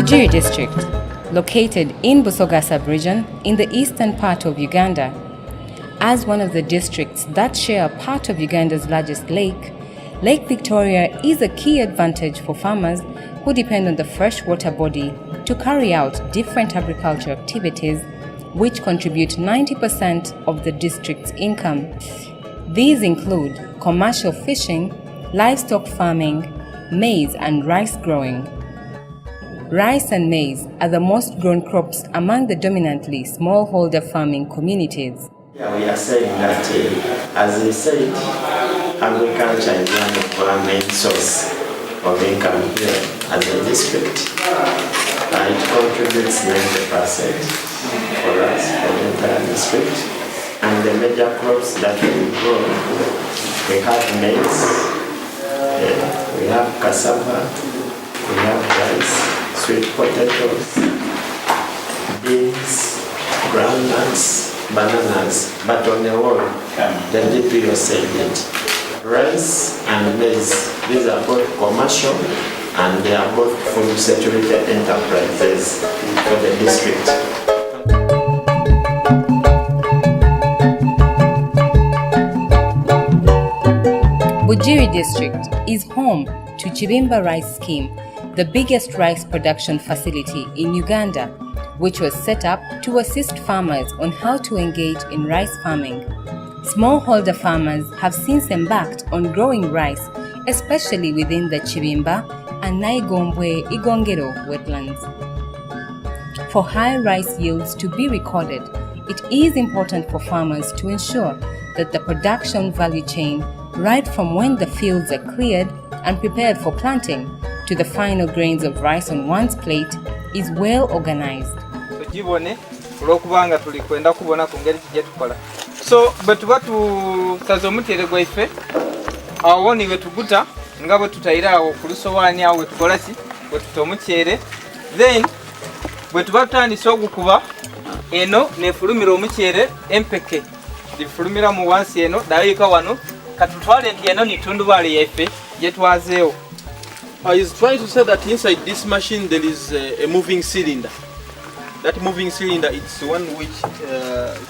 Bujiri district, located in Busoga sub-region in the eastern part of Uganda. As one of the districts that share a part of Uganda's largest lake, Lake Victoria is a key advantage for farmers who depend on the freshwater body to carry out different agricultural activities which contribute 90% of the district's income. These include commercial fishing, livestock farming, maize and rice growing. Rice and maize are the most grown crops among the dominantly smallholder farming communities. Yeah, we are saying that, as they said, agriculture is one of our main source of income here as a district. It contributes 90% for us, for the entire district. And the major crops that we grow, we have maize, we have cassava, we have rice, sweet potatoes, beans, groundnuts, bananas, but on the whole, the DPO said it. Rice and maize, these are both commercial and they are both food security enterprises for the district. Bujiri district is home to Chibimba Rice Scheme, the biggest rice production facility in Uganda, which was set up to assist farmers on how to engage in rice farming. Smallholder farmers have since embarked on growing rice, especially within the Chibimba and Naigombwe Igongero wetlands. For high rice yields to be recorded, it is important for farmers to ensure that the production value chain, right from when the fields are cleared and prepared for planting to the final grains of rice on one's plate, is well organized. So, but what to Tazomutere Gwaife, our one way to Buta, and go to Taira or Kulusowani with Golasi, with Tomuchere. Then, with what time is Sogukuba, Eno, Nefurumiro Muchere, Empeke, the Frumira Muansieno, Daika Wano, Catutwal and Piano Nitunduari Efe, yet was there. I was trying to say that inside this machine there is a moving cylinder. That moving cylinder is one which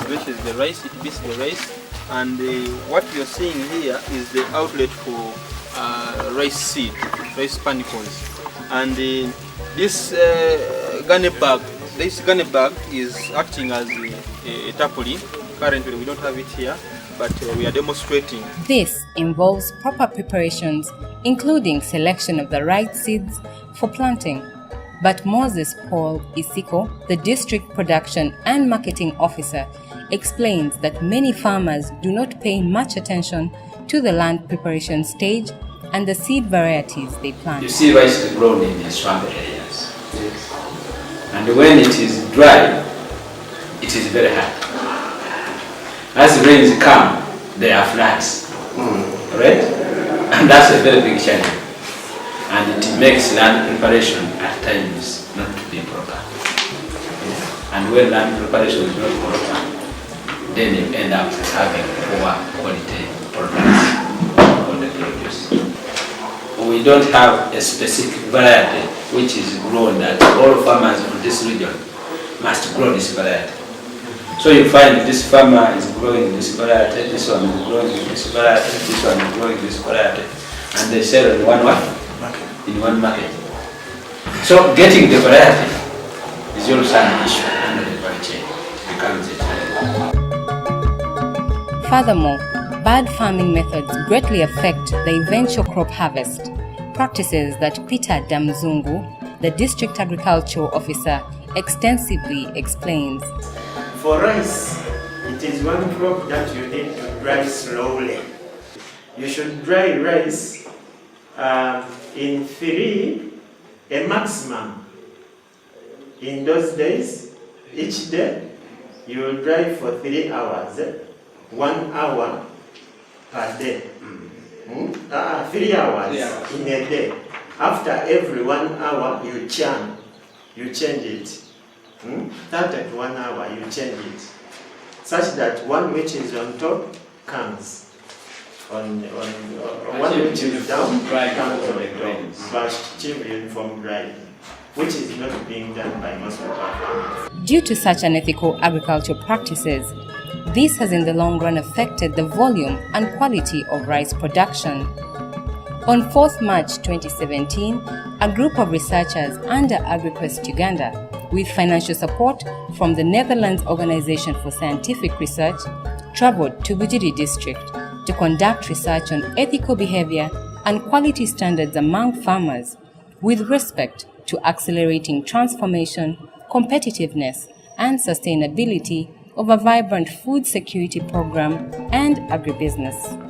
beats the rice, and what we are seeing here is the outlet for rice seed, rice panicles. And this gunny bag is acting as a tarpaulin. Currently we don't have it here, but we are demonstrating. This involves proper preparations, including selection of the right seeds for planting. But Moses Paul Isiko, the district production and marketing officer, explains that many farmers do not pay much attention to the land preparation stage and the seed varieties they plant. You see, rice is grown in the swamp areas. And when it is dry, it is very hard. As the rains come, there are floods, right? And that's a very big challenge. And it makes land preparation at times not to be proper. And when land preparation is not proper, then you end up having poor quality products on the produce. We don't have a specific variety which is grown that all farmers in this region must grow this variety. So you find this farmer is growing this variety, this one is growing this variety, this one is growing this variety, and they sell in one market. So getting the variety is also an issue under the value chain. It becomes a challenge. Furthermore, bad farming methods greatly affect the eventual crop harvest, practices that Peter Damzungu, the district agricultural officer, extensively explains. For rice, it is one crop that you need to dry slowly. You should dry rice in 3, a maximum. In those days, each day, you will dry for 3 hours, 1 hour per day. 3 hours in a day. After every 1 hour, you change it. That at 1 hour, you change it, such that one which is on top comes. On one which is down, comes on the top, but children from drying. which is not being done by most of our farmers. Due to such unethical agricultural practices, this has in the long run affected the volume and quality of rice production. On 4th March 2017, a group of researchers under AgriQuest Uganda, with financial support from the Netherlands Organization for Scientific Research, traveled to Bujiri district to conduct research on ethical behavior and quality standards among farmers with respect to accelerating transformation, competitiveness, and sustainability of a vibrant food security program and agribusiness.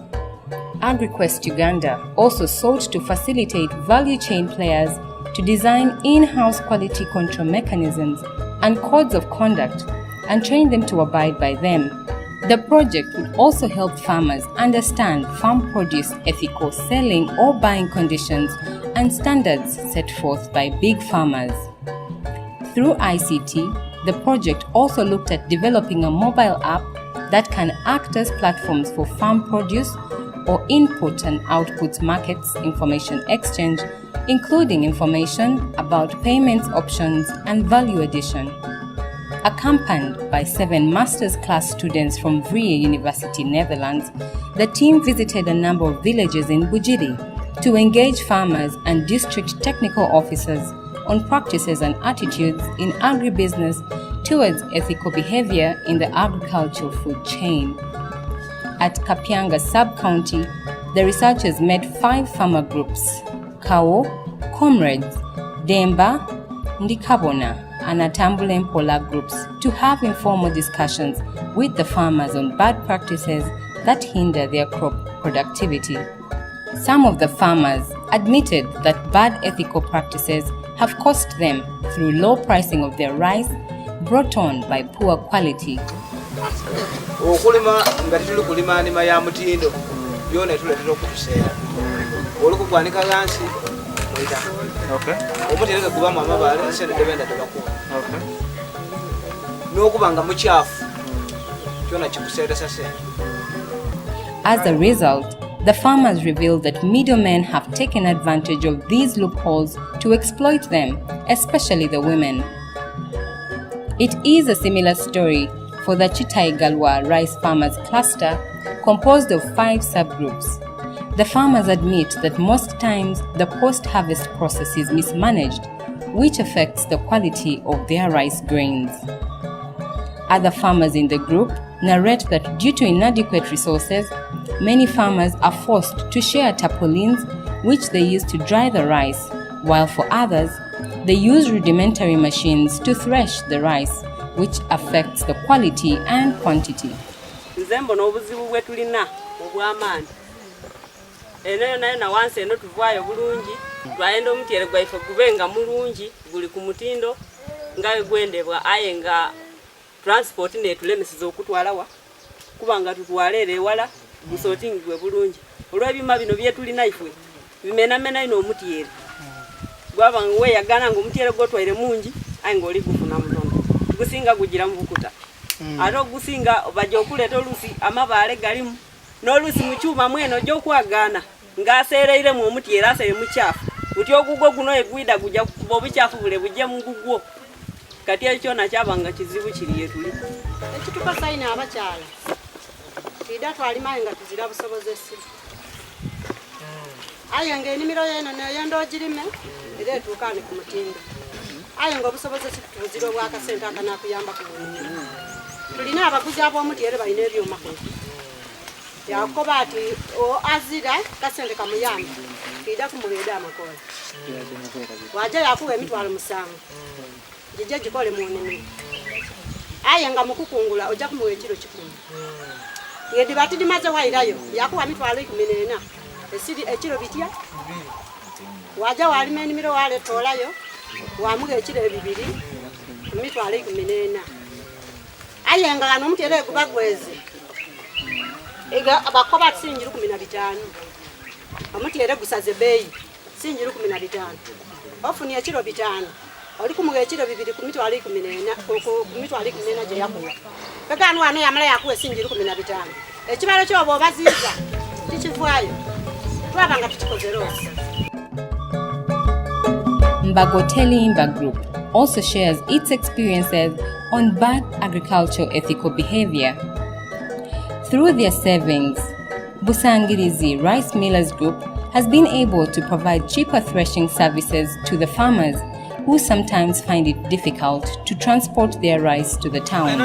AgriQuest Uganda also sought to facilitate value chain players to design in-house quality control mechanisms and codes of conduct and train them to abide by them. The project would also help farmers understand farm produce ethical selling or buying conditions and standards set forth by big farmers. Through ICT, the project also looked at developing a mobile app that can act as platforms for farm produce or input and output markets information exchange, including information about payments options and value addition. Accompanied by 7 master's class students from Vrije University, Netherlands, the team visited a number of villages in Bujiri to engage farmers and district technical officers on practices and attitudes in agribusiness towards ethical behavior in the agricultural food chain. At Kapyanga sub-county, the researchers met 5 farmer groups: Kawo, Comrades, Demba, Ndikabona, and Atambule Mpola groups to have informal discussions with the farmers on bad practices that hinder their crop productivity. Some of the farmers admitted that bad ethical practices have cost them through low pricing of their rice brought on by poor quality. Okulima ngati tuli kulima ndima ya mutindo yone tuletera okutuseera olukugwanika gansi moita omutereka kubamu amabale sente debenda tebakuwa n'okubanga mukyafu kyona kikuseeresa sente. As a result, the farmers revealed that middlemen have taken advantage of these loopholes to exploit them, especially the women. It is a similar story for the Chitaigalwa rice farmers cluster, composed of 5 subgroups. The farmers admit that most times the post-harvest process is mismanaged, which affects the quality of their rice grains. Other farmers in the group narrate that due to inadequate resources, many farmers are forced to share tarpaulins, which they use to dry the rice, while for others, they use rudimentary machines to thresh the rice, which affects the quality and quantity. Nze mbona obuzibu bwe tulina obw'amaanyi. Eno nayo na wansi eno tuvaayo bulungi, twayenda omutyere gwaife gube nga mulungi, guli ku mutindo nga gwendebwa aye nga transport netulemesiza okutwalawa kuba nga tutwalera ewala gusotingibwe bulungi. Olw'ebima bino byetulina ife bimenamena ino omutyere gwaba weyagana nga omutyere gwotwaire mungi aye ng'oli gufuna mutono gusinga gugira mu bukuta ate ogusinga bajja okuleeta oluusi amabaale galimu n'oluusi mu kyuma mweno gy'okwagaana ng'aseereiremu omutyere asere mukyafu buti ogugwo guno egwida gujja kukuba obukyafu bule bujje mu gugwo kati ekyo nakyabanga kizibu kiri yetuli ekitupa sayina abakyala tida twalimaye nga tuzira busobozesi aye ng'enimiro yeno neyenda ogirime era etuukaane ku mutindo aye ng'obusobozesi tubuzira obwakasente akanakuyamba ku bulimi tulina abaguzi ab'omutyere balina ebyuma yakoba ati azira kasente kamuyamba tida kumuleeda amakola wajja yakuwa emitwalo 7 jijja gikole mu nnimiro aye nga mukukungula ojja kumuwa ekiro 10 yedi bati dimaze wairayo yakuwa mitwalo 14 esiri ekiro bitya wajja walima ennimiro wale tolayo wamuga ekiro 2 mitwalo 14 aye nga n'omutyere gubagweze ega abakoba sinjiru 15 omutyere gusaze beyi sinjiru 15 ofuni ekiro 5 oli kumuga ekiro 2 ku mitwalo 14 ku mitwalo 14 gye yakuwa kagano wano yamala yakuwa sinjiru 15 ekibalo kyo oba baziza tikivaayo twabanga tukikoze rose. Mbagoteli Imba Group also shares its experiences on bad agricultural ethical behavior. Through their savings, Busangirizi Rice Millers Group has been able to provide cheaper threshing services to the farmers who sometimes find it difficult to transport their rice to the town. This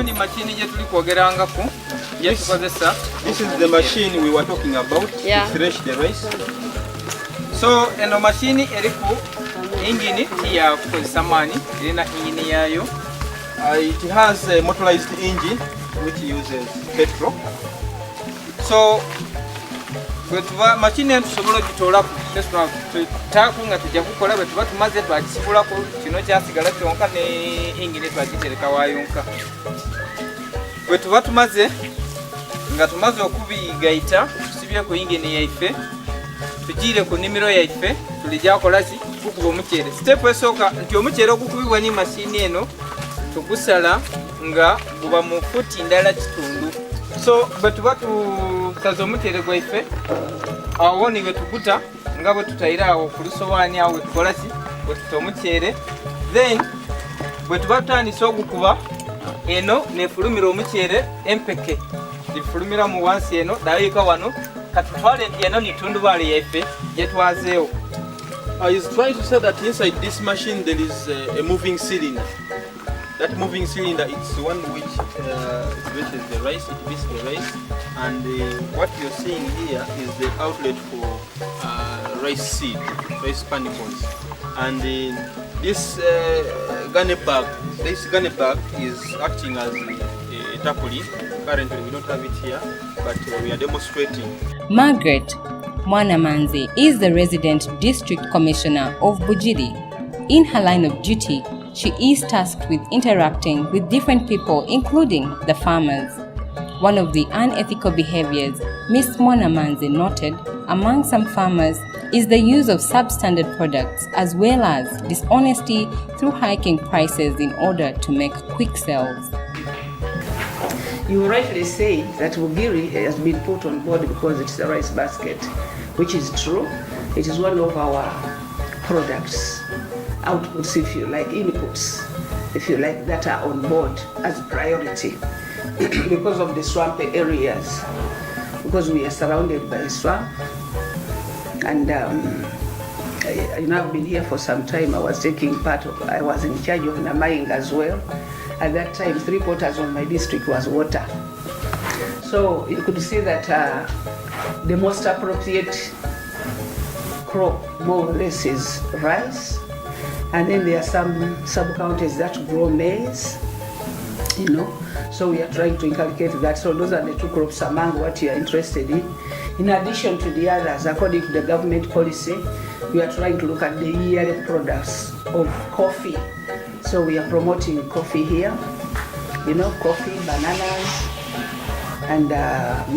is the machine we were talking about to thresh the rice. So eno machine eriku engine ya kukozesa maanyi erina engine yayo. It has a motorized engine which uses petrol. So bwetuba machine eno tusobola ogitoolako tutaku nga tujja kukola bwetuba tumaze twakisibulako kino kyasigala kyonka ne engine twagitereka wayonka. Bwetuba tumaze nga tumaze okubigaita tusibye ku engine yaife tujire ku nimiro yaife tulijakola ki kukuba omuceere. Step esooka nti omuceere ogukubibwa ni machine eno tugusala nga guba mu futi ndala kitundu. So bwetuba tukaza omuceere gwaife awo niwe tuguta nga bwe tutayira awo ku lusowaani awo wetukola ki bwetuta omuceere, then bwetuba tutandise ogukuba eno nefulumira omuceere empeke ifulumira mu wansi eno dayika wano katutwale eno nitundubaale yaife gyetwazeewo. I was trying to say that inside this machine there is a moving cylinder. That moving cylinder is one which threshes the rice, it beats the rice, and what you're seeing here is the outlet for rice seed, rice panicles. And this gunny bag is acting as a tarpaulin. Currently we don't have it here, but we are demonstrating. Margaret Mwanamanzi is the resident district commissioner of Bujiri. In her line of duty, she is tasked with interacting with different people, including the farmers. One of the unethical behaviors Ms. Mwanamanzi noted among some farmers is the use of substandard products as well as dishonesty through hiking prices in order to make quick sales. You rightly say that Bugiri has been put on board because it's a rice basket, which is true. It is one of our products, outputs if you like, inputs, if you like, that are on board as priority because of the swampy areas, because we are surrounded by swamp. And I've been here for some time. I was in charge of Namaying as well. At that time, 3/4 of my district was water. So you could see that the most appropriate crop, more or less, is rice. And then there are some sub-counties that grow maize, So we are trying to inculcate that. So those are the two crops among what you are interested in. In addition to the others, according to the government policy, we are trying to look at the yearly products of coffee. So we are promoting coffee here, coffee, bananas, and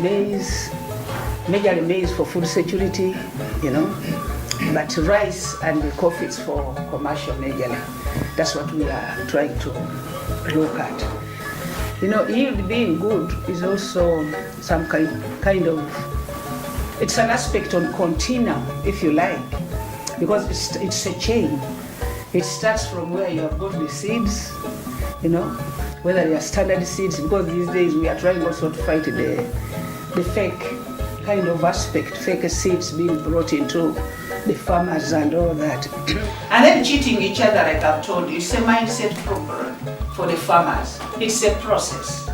maize, majorly maize for food security, but rice and the coffee is for commercial majorly. That's what we are trying to look at. Yield being good is also some kind of, it's an aspect on continuum, if you like, because it's a chain. It starts from where you have got the seeds, whether they are standard seeds, because these days we are trying also to fight the fake kind of aspect, fake seeds being brought into the farmers and all that. And then cheating each other, like I've told you, it's a mindset problem for the farmers. It's a process.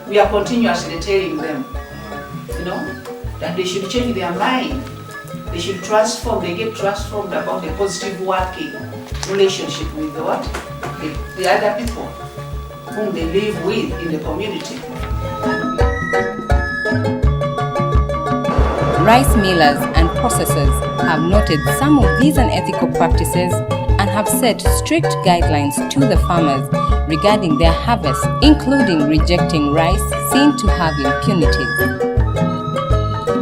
We are continuously telling them, that they should change their mind. They should transform, they get transformed about the positive working relationship with the other people whom they live with in the community. Rice millers and processors have noted some of these unethical practices and have set strict guidelines to the farmers regarding their harvest, including rejecting rice seen to have impunities.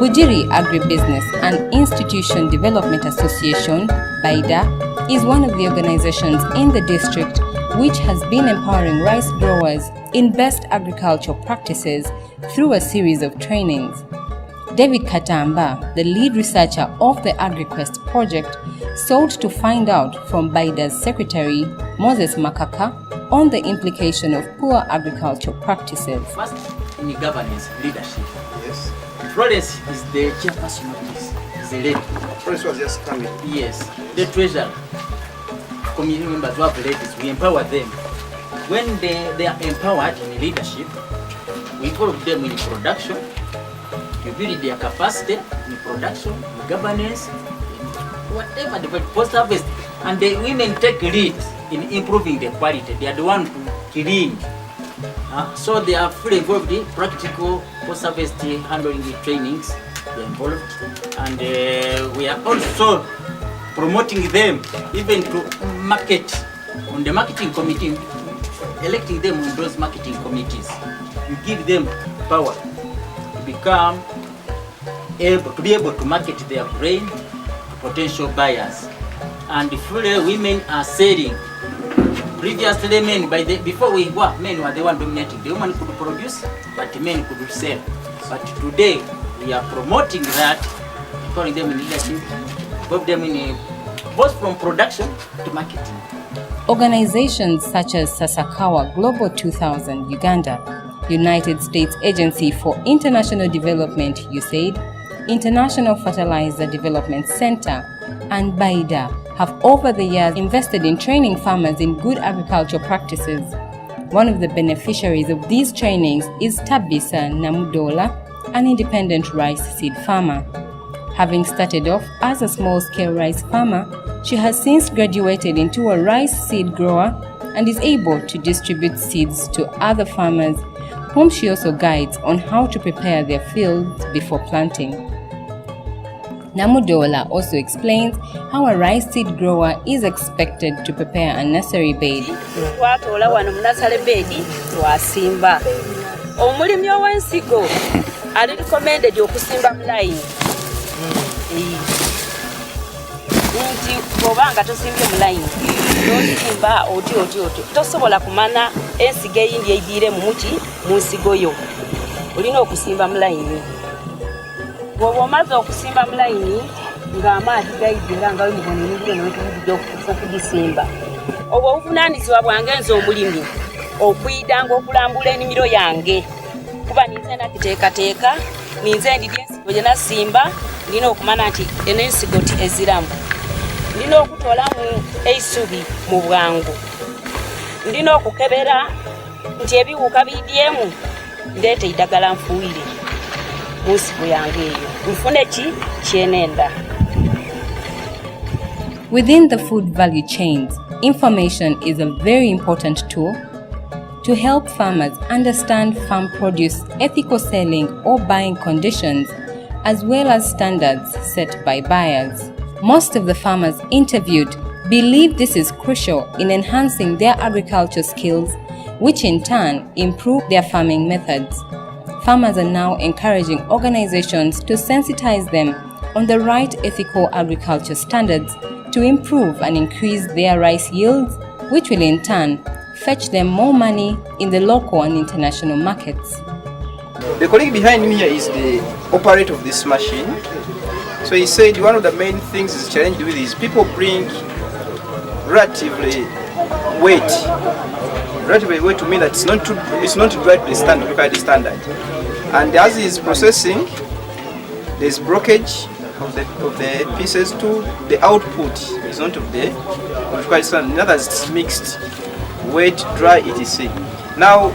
Bujiri Agribusiness and Institution Development Association, BAIDA, is one of the organizations in the district which has been empowering rice growers in best agricultural practices through a series of trainings. David Katamba, the lead researcher of the AgriQuest project, sought to find out from Baida's secretary, Moses Makaka, on the implication of poor agricultural practices. First, in governance, leadership. Yes. Florence is the chairperson of this. Is the lady. Florence was just coming. Yes. The treasurer, community members who have ladies, we empower them. When they are empowered in leadership, we involve them in production, we build their capacity in production, in governance, in whatever, the post-harvest. And the women take lead in improving the quality. They are the ones to clean. So they are fully involved in practical post-harvest handling the trainings. They are involved. And we are also promoting them even to market on the marketing committee, electing them on those marketing committees. You give them power to become able to market their grain to potential buyers. And fully women are selling. Previously, men before we were, men were the one dominating. The woman could produce, but the men could sell. But today we are promoting that, empowering them in leadership, involve them in both from production to marketing. Organizations such as Sasakawa Global 2000 Uganda, United States Agency for International Development USAID, International Fertilizer Development Center, and Baida have over the years invested in training farmers in good agricultural practices. One of the beneficiaries of these trainings is Tabisa Namudola, an independent rice seed farmer. Having started off as a small-scale rice farmer, she has since graduated into a rice seed grower and is able to distribute seeds to other farmers, whom she also guides on how to prepare their fields before planting. Namudola also explains how a rice seed grower is expected to prepare a nursery bed. Twatoola wano mu nursery bed twasimba. Omulimi ow'ensigo ali recommended okusimba mu line. Nti bw'obanga tosimbye mu line n'osimba oti tosobola kumana ensigo eyindi eyidiire mu nsigo yo. Olina okusimba mu line. Bw'oba omaze okusimba mu line ng'amaadhi gayidira nga wemubona enibiro n'otubudiga okugisimba. Obwo obuvunaanyizibwa bwange nze omulimi okuyidanga okulambula ennimiro yange. Kuba ninze nakiteekateeka, ninze ndidya ensigo gye nasimba, nina okumanya nti eno ensigo ti eziramu. Ndina okutoolamu eisubi mu bwangu. Ndina okukebera nti ebiwuka biyidyemu ndeeta eddagala nfuuyire mu nsigo yange eyo. Nfune ki kyenenda. Within the food value chains, information is a very important tool to help farmers understand farm produce ethical selling or buying conditions, as well as standards set by buyers. Most of the farmers interviewed believe this is crucial in enhancing their agriculture skills, which in turn improve their farming methods. Farmers are now encouraging organizations to sensitize them on the right ethical agriculture standards to improve and increase their rice yields, which will in turn fetch them more money in the local and international markets. The colleague behind me here is the operator of this machine. So he said one of the main things is challenged with is people bring relatively weight. Relatively weight to mean that it's not right to the standard, look at the standard. And as he is processing, there's blockage of the pieces to the output is not of the standard. In other words, it's mixed, wet, dry, etc. Now,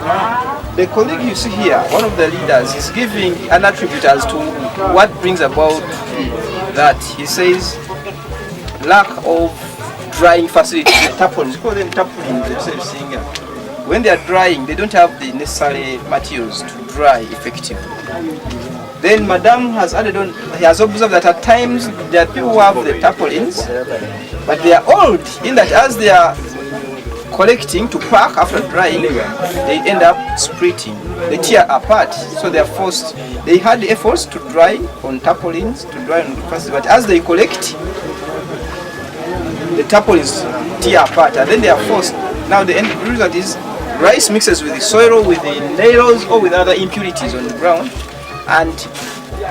the colleague you see here, one of the leaders, is giving an attribute as to what brings about that. He says lack of drying facilities, the tarpaulins, we call them tarpaulins themselves. When they are drying, they don't have the necessary materials to dry effectively. Then Madame has added on, he has observed that at times there are people who have the tarpaulins, but they are old, in that as they are collecting to pack after drying, they end up splitting, they tear apart, so they are forced, they had the efforts to dry on tarpaulins, to dry on plastic, but as they collect, the tarpaulins tear apart, and then they are forced. Now the end result is rice mixes with the soil, with the nails, or with other impurities on the ground, and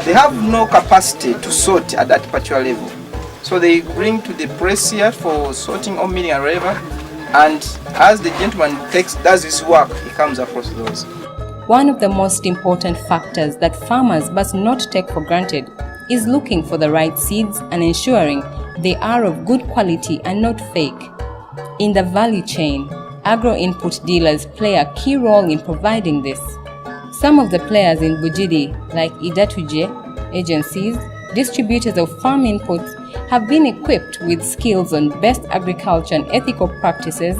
they have no capacity to sort at that particular level. So they bring to the press here for sorting or milling and whatever, and as the gentleman does his work, he comes across those. One of the most important factors that farmers must not take for granted is looking for the right seeds and ensuring they are of good quality and not fake. In the value chain, agro-input dealers play a key role in providing this. Some of the players in Bujiri, like Idatuje, agencies, distributors of farm inputs, have been equipped with skills on best agriculture and ethical practices,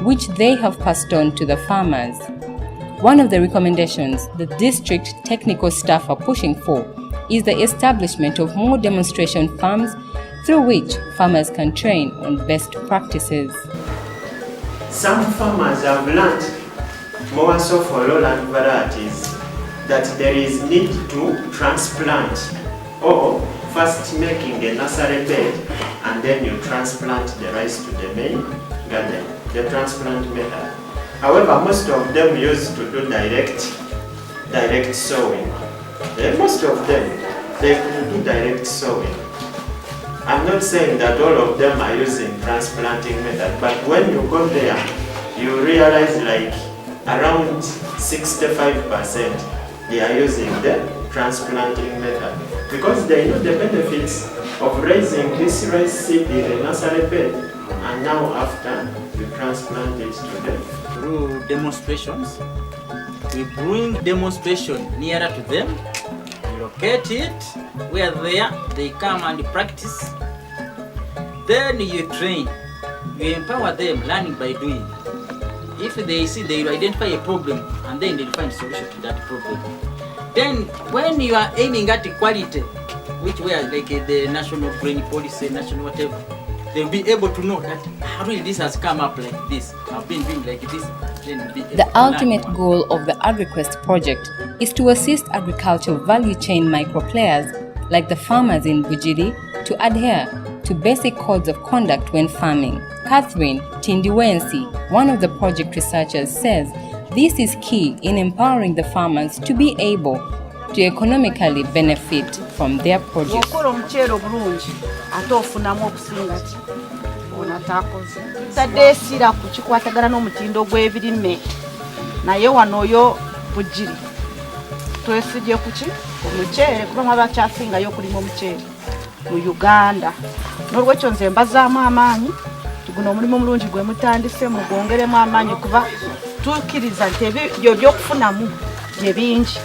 which they have passed on to the farmers. One of the recommendations the district technical staff are pushing for is the establishment of more demonstration farms through which farmers can train on best practices. Some farmers have learned more so for lowland varieties that there is need to transplant, or first making a nursery bed and then you transplant the rice to the main garden, the transplant method. However, most of them used to do direct sowing. Most of them, they could do direct sowing. I'm not saying that all of them are using transplanting method, but when you go there, you realize like around 65% they are using the transplanting method because they know the benefits of raising this rice seed in a nursery bed, and now after you transplant it to them. Through demonstrations, we bring demonstration nearer to them, we locate it where they come and practice. Then you train, you empower them, learning by doing. If they see, they will identify a problem and then they find solution to that problem. Then when you are aiming at quality, which were like the national grain policy, national whatever, they'll be able to know that really this has come up like this, I've been doing like this. The ultimate goal of the AgriQuest project is to assist agricultural value chain micro players like the farmers in Bujiri to adhere to basic codes of conduct when farming. Catherine Tindiwensi, one of the project researchers, says this is key in empowering the farmers to be able to economically benefit from their produce. Tadesira kuchikwatagana n'omutindo gw'ebirime naye wano yo Bujiri twesije kuki omuceere kuba mwabakyasingayo kulima omuceere mu Uganda n'olwekyo nze mbazaamu amaanyi tuguno omulimu omulungi gwe mutandise mugongeremu amaanyi kuba tukkiriza nti ebyo by'okufunamu bye bingi.